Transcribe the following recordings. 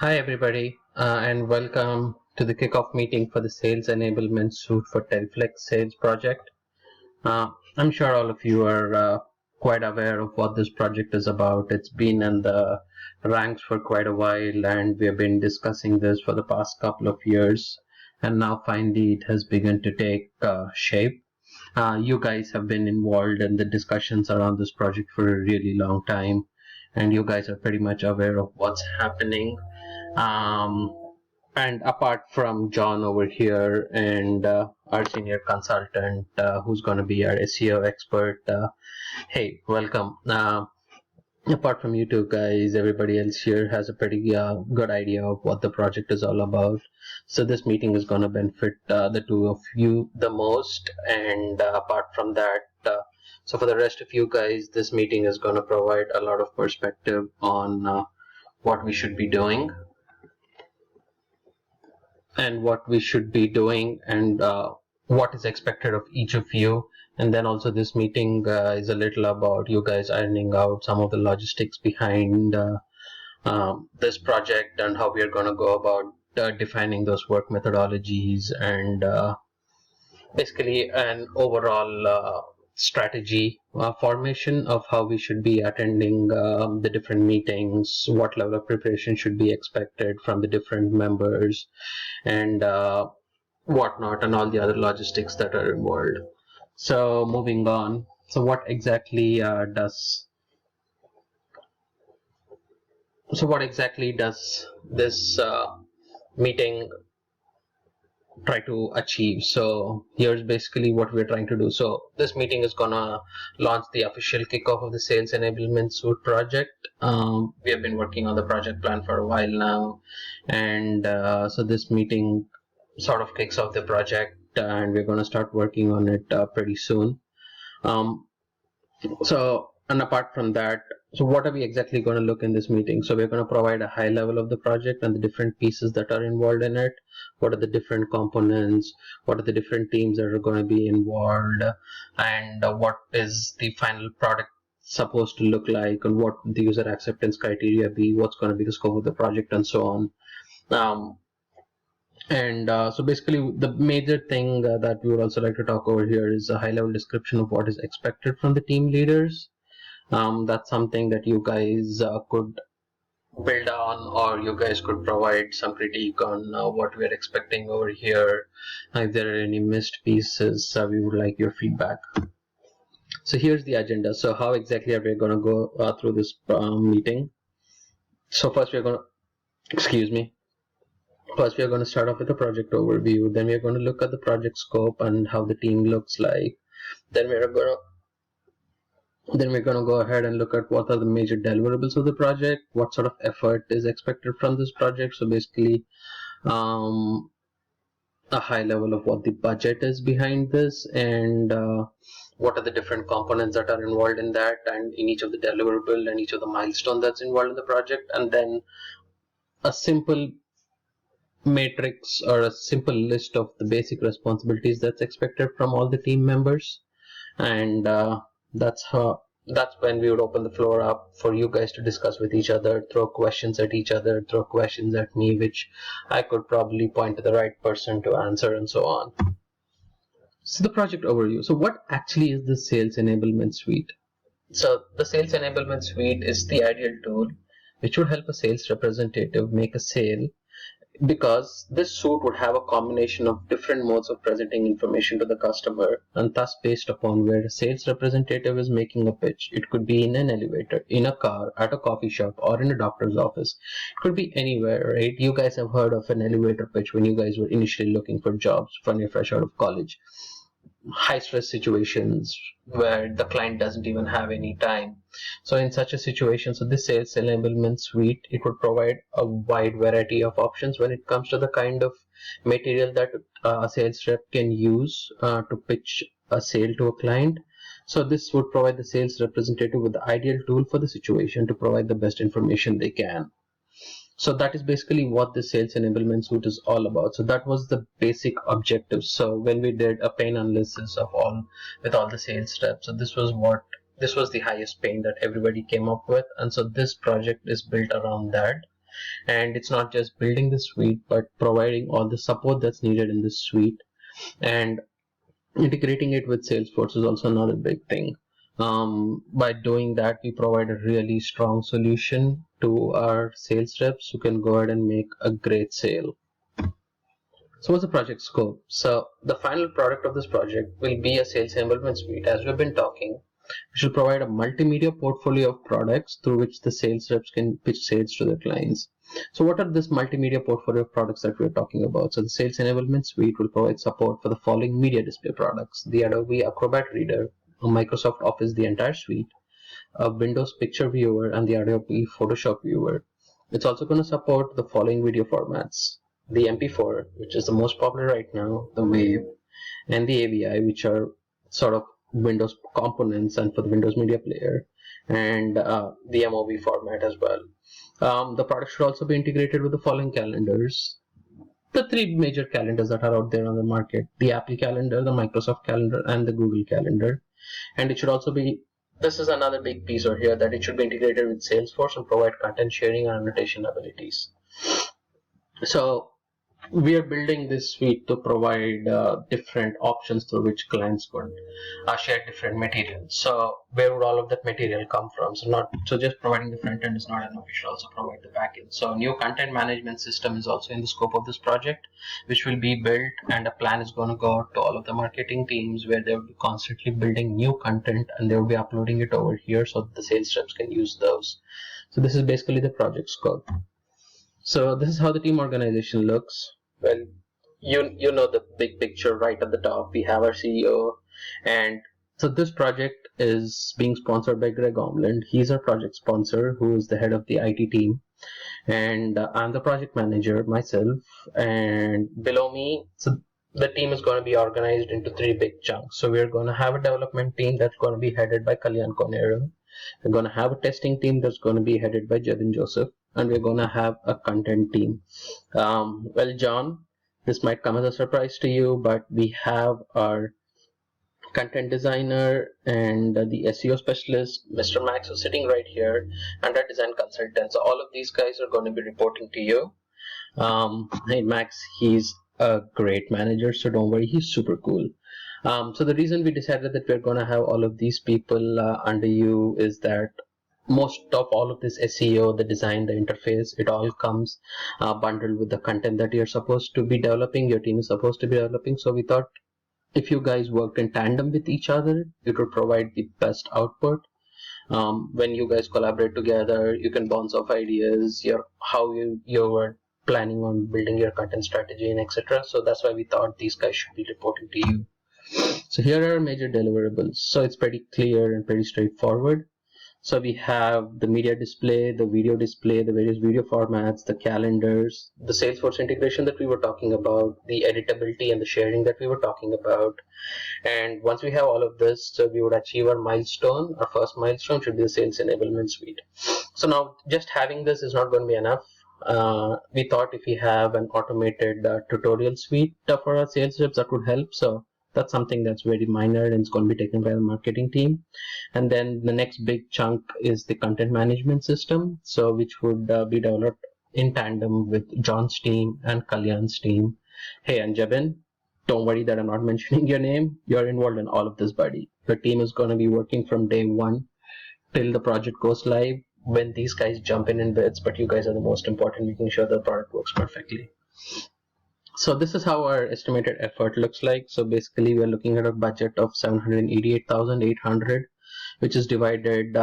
Hi, everybody, and welcome to the kickoff meeting for the Sales Enablement Suite for Telflex Sales Project. I'm sure all of you are quite aware of what this project is about. It's been in the ranks for quite a while, and we have been discussing this for the past couple of years, and now finally it has begun to take shape. You guys have been involved in the discussions around this project for a really long time, and you guys are pretty much aware of what's happening. Um, and apart from John over here and our senior consultant, who's going to be our SEO expert, hey, welcome. Apart from you two guys, everybody else here has a pretty good idea of what the project is all about. So this meeting is going to benefit the two of you the most. And apart from that, so for the rest of you guys, this meeting is going to provide a lot of perspective on what we should be doing and what we should be doing and what is expected of each of you. And then also this meeting is a little about you guys ironing out some of the logistics behind this project and how we are going to go about defining those work methodologies and basically an overall strategy formation of how we should be attending the different meetings, what level of preparation should be expected from the different members, and whatnot, and all the other logistics that are involved. So moving on. So what exactly does this meeting try to achieve? So here's basically what we're trying to do. So this meeting is gonna launch the official kickoff of the Sales Enablement Suite project. We have been working on the project plan for a while now, and so this meeting sort of kicks off the project, and we're going to start working on it pretty soon. And apart from that, so what are we exactly going to look in this meeting? So we're going to provide a high level of the project and the different pieces that are involved in it. What are the different components? What are the different teams that are going to be involved? And what is the final product supposed to look like? And what the user acceptance criteria be? What's going to be the scope of the project, and so on. So basically the major thing that we would also like to talk over here is a high level description of what is expected from the team leaders. That's something that you guys could build on, or you guys could provide some critique on what we're expecting over here. If there are any missed pieces, we would like your feedback. So here's the agenda. So how exactly are we going to go through this meeting? So first we're going to, First, we are going to start off with a project overview. Then we are going to look at the project scope and how the team looks like. Then we're going to go ahead and look at what are the major deliverables of the project, what sort of effort is expected from this project. So basically, a high level of what the budget is behind this, and what are the different components that are involved in that, and in each of the deliverable and each of the milestone that's involved in the project, and then a simple matrix or a simple list of the basic responsibilities that's expected from all the team members. And that's when we would open the floor up for you guys to discuss with each other, throw questions at each other, throw questions at me, which I could probably point to the right person to answer, and so on. So the project overview. So what actually is the Sales Enablement Suite? So the Sales Enablement Suite is the ideal tool which would help a sales representative make a sale, because this suite would have a combination of different modes of presenting information to the customer, and thus based upon where a sales representative is making a pitch. It could be in an elevator, in a car, at a coffee shop, or in a doctor's office. It could be anywhere, right? You guys have heard of an elevator pitch when you guys were initially looking for jobs when you're fresh out of college. High stress situations where the client doesn't even have any time. So in such a situation, so this Sales Enablement Suite, it would provide a wide variety of options when it comes to the kind of material that a sales rep can use to pitch a sale to a client. So this would provide the sales representative with the ideal tool for the situation to provide the best information they can. So that is basically what the Sales Enablement Suite is all about. So that was the basic objective. So when we did a pain analysis of all the sales steps, so this was the highest pain that everybody came up with, and so this project is built around that. And it's not just building the suite, but providing all the support that's needed in this suite. And integrating it with Salesforce is also another big thing. By doing that, we provide a really strong solution to our sales reps who can go ahead and make a great sale. So what's the project scope? So the final product of this project will be a sales enablement suite. As we've been talking, we should provide a multimedia portfolio of products through which the sales reps can pitch sales to their clients. So what are this multimedia portfolio of products that we're talking about? So the sales enablement suite will provide support for the following media display products: the Adobe Acrobat Reader, a Microsoft Office, the entire suite, a Windows Picture Viewer, and the Adobe Photoshop Viewer. It's also going to support the following video formats: the MP4, which is the most popular right now, the WAV, and the AVI, which are sort of Windows components and for the Windows Media Player, and the MOV format as well. The product should also be integrated with the following calendars: the three major calendars that are out there on the market: the Apple Calendar, the Microsoft Calendar, and the Google Calendar. And it should also be, this is another big piece over here, that it should be integrated with Salesforce and provide content sharing and annotation abilities. So we are building this suite to provide different options through which clients could share different materials. So where would all of that material come from? So just providing the front end is not enough. We should also provide the back end. So new content management system is also in the scope of this project, which will be built, and a plan is going to go out to all of the marketing teams where they will be constantly building new content and they will be uploading it over here so that the sales reps can use those. So this is basically the project scope. So this is how the team organization looks. Well, you know the big picture right at the top. We have our CEO, and so this project is being sponsored by Greg Omland. He's our project sponsor, who is the head of the IT team, and I'm the project manager myself. And below me, so the team is going to be organized into three big chunks. So we're going to have a development team that's going to be headed by Kalyan Konero. We're going to have a testing team that's going to be headed by Jevin Joseph, and we're going to have a content team. Well, John, this might come as a surprise to you, but we have our content designer and the SEO specialist, Mr. Max, who's sitting right here, and our design consultant. So all of these guys are going to be reporting to you. Hey, Max, he's a great manager, so don't worry, he's super cool. So the reason we decided that we're going to have all of these people under you is that most of all of this SEO, the design, the interface, it all comes bundled with the content that you're supposed to be developing, your team is supposed to be developing. So we thought if you guys worked in tandem with each other, it would provide the best output. When you guys collaborate together, you can bounce off ideas, how you were planning on building your content strategy and etc. So that's why we thought these guys should be reporting to you. So here are our major deliverables. So it's pretty clear and pretty straightforward. So we have the media display, the video display, the various video formats, the calendars, the Salesforce integration that we were talking about, the editability and the sharing that we were talking about. And once we have all of this, so we would achieve our milestone. Our first milestone should be the sales enablement suite. So now just having this is not going to be enough. We thought if we have an automated tutorial suite for our sales reps, that would help. So that's something that's very minor and it's going to be taken by the marketing team. And then the next big chunk is the content management system, so which would be developed in tandem with John's team and Kalyan's team. Hey, and Jebin, don't worry that I'm not mentioning your name. You're involved in all of this, buddy. Your team is going to be working from day one till the project goes live, when these guys jump in bits, but you guys are the most important, making sure the product works perfectly. So this is how our estimated effort looks like. So basically we are looking at a budget of 788,800, which is divided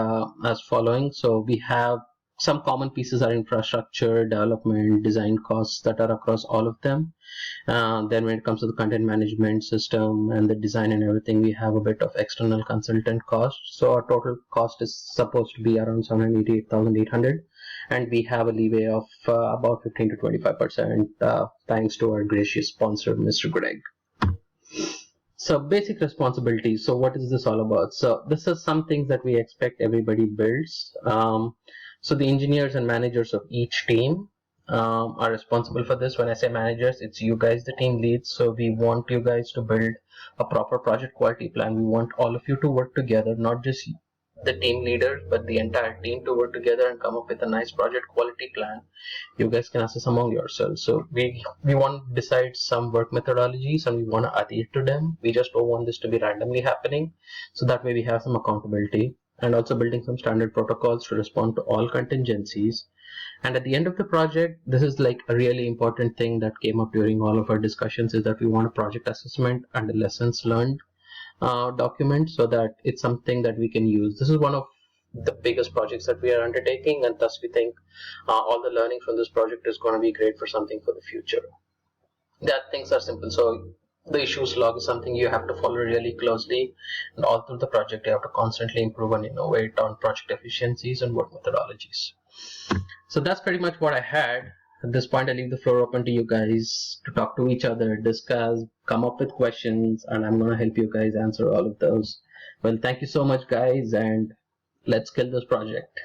as following. So we have some common pieces are infrastructure, development, design costs that are across all of them. Then when it comes to the content management system and the design and everything, we have a bit of external consultant cost. So our total cost is supposed to be around 788,800. And we have a leeway of about 15 to 25% thanks to our gracious sponsor, Mr. Greg. So basic responsibilities. So what is this all about? So this is some things that we expect everybody builds. So the engineers and managers of each team are responsible for this. When I say managers, it's you guys, the team leads. So we want you guys to build a proper project quality plan. We want all of you to work together, not just the team leaders, but the entire team to work together and come up with a nice project quality plan. You guys can assess among yourselves. So we want to decide some work methodologies and we want to adhere to them. We just don't want this to be randomly happening. So that way we have some accountability, and also building some standard protocols to respond to all contingencies. And at the end of the project, this is like a really important thing that came up during all of our discussions, is that we want a project assessment and a lessons learned document, so that it's something that we can use. This is one of the biggest projects that we are undertaking, and thus we think all the learning from this project is going to be great for something for the future. That things are simple. So the issues log is something you have to follow really closely, and all through the project you have to constantly improve and innovate on project efficiencies and work methodologies. So that's pretty much what I had. At this point, I leave the floor open to you guys to talk to each other, discuss, come up with questions, and I'm going to help you guys answer all of those. Well, thank you so much, guys, and let's kill this project.